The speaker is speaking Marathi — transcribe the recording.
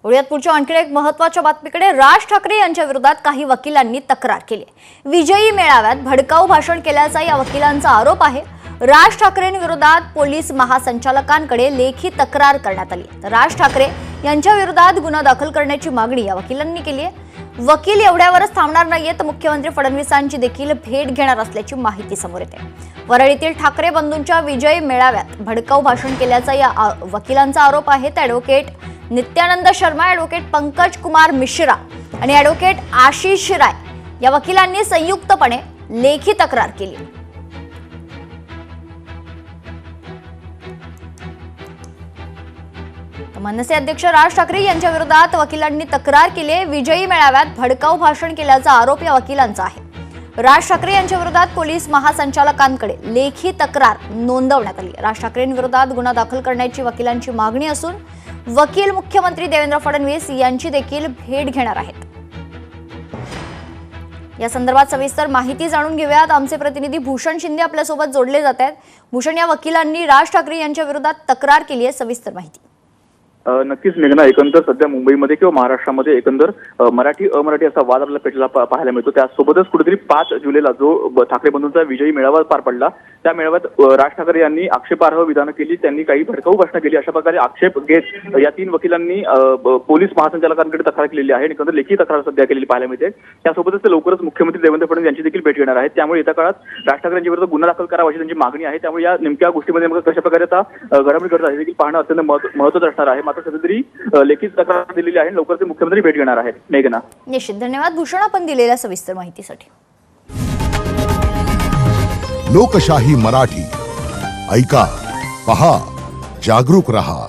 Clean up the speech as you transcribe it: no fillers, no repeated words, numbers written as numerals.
वळूयात पुढच्या आणखी एक महत्त्वाच्या बातमीकडे। राज ठाकरे यांच्या विरोधात काही वकिलांनी तक्रार केली। विजयी मेळाव्यात भडकाऊ भाषण केल्याचा या वकिलांचा आरोप आहे। राज ठाकरेंविरोधात पोलीस महासंचालकांकडे लेखी तक्रार करण्यात आली। तर राज ठाकरे यांच्या विरोधात गुन्हा दाखल करण्याची मागणी या वकिलांनी केली आहे। वकील एवढ्यावरच थांबणार नाहीयेत, मुख्यमंत्री फडणवीसांची देखील भेट घेणार असल्याची माहिती समोर येते। वरळीतील ठाकरे बंधूंच्या विजयी मेळाव्यात भडकाऊ भाषण केल्याचा या वकिलांचा आरोप आहे। ते ॲडव्होकेट नित्यानंद शर्मा, ॲडव्होकेट पंकज कुमार मिश्रा आणि ॲडव्होकेट आशिष राय या वकिलांनी संयुक्तपणे लेखी तक्रार केली। मनसे अध्यक्ष राज ठाकरे यांच्या विरोधात वकिलांनी तक्रार केली आहे। विजयी मेळाव्यात भडकाऊ भाषण केल्याचा आरोप या वकिलांचा आहे। राज ठाकरे यांच्या विरोधात पोलीस महासंचालकांकडे लेखी तक्रार नोंदवण्यात आली। राज ठाकरेंविरोधात गुन्हा दाखल करण्याची वकिलांची मागणी असून वकील मुख्यमंत्री देवेंद्र फडणवीस यांची देखील भेट घेणार आहेत। या संदर्भात सविस्तर माहिती जाणून घेऊयात। आमचे प्रतिनिधी भूषण शिंदे आपल्या सोबत जोडले जात आहेत। भूषण, या वकिलांनी राज ठाकरे यांच्या विरोधात तक्रार केली आहे, सविस्तर माहिती। नक्कीच मेघना, एकंदर सध्या मुंबईमध्ये किंवा महाराष्ट्रामध्ये एकंदर मराठी अमराठी असा वाद आपल्याला पेटलेला पाहायला मिळतो। त्यासोबतच कुठेतरी 5 जुलैला जो ठाकरे बंधूंचा विजयी मेळावा पार पडला, त्या मेळाव्यात राज ठाकरे यांनी आक्षेपार्ह विधानं केली, त्यांनी काही भडकाऊ भाषणं केली। अशा प्रकारे आक्षेप घेत या 3 वकिलांनी पोलीस महासंचालकांकडे तक्रार केलेली आहे। एकंदर लेखी तक्रार सध्या केलेली पाहायला मिळते। त्यासोबतच ते लवकरच मुख्यमंत्री देवेंद्र फडणवीस यांची देखील भेट घेणार आहेत। त्यामुळे येत्या काळात राज ठाकरे यांच्या विरोधात गुन्हा दाखल करावा अशी त्यांची मागणी आहे। त्यामुळे या नेमक्या गोष्टीमध्ये कशा प्रकारे आता घडामोडी घडत आहे देखील पाहणं अत्यंत महत्त्वाचं असणार आहे। मात्र सध्या तरी लेखी तक्रार दिलेली आहे, लवकरच मुख्यमंत्री भेट घेणार आहेत। मेघना, निश्चित धन्यवाद भूषण, आपण दिलेल्या सविस्तर माहितीसाठी। लोकशाही मराठी ऐका, पहा, जागरूक रहा।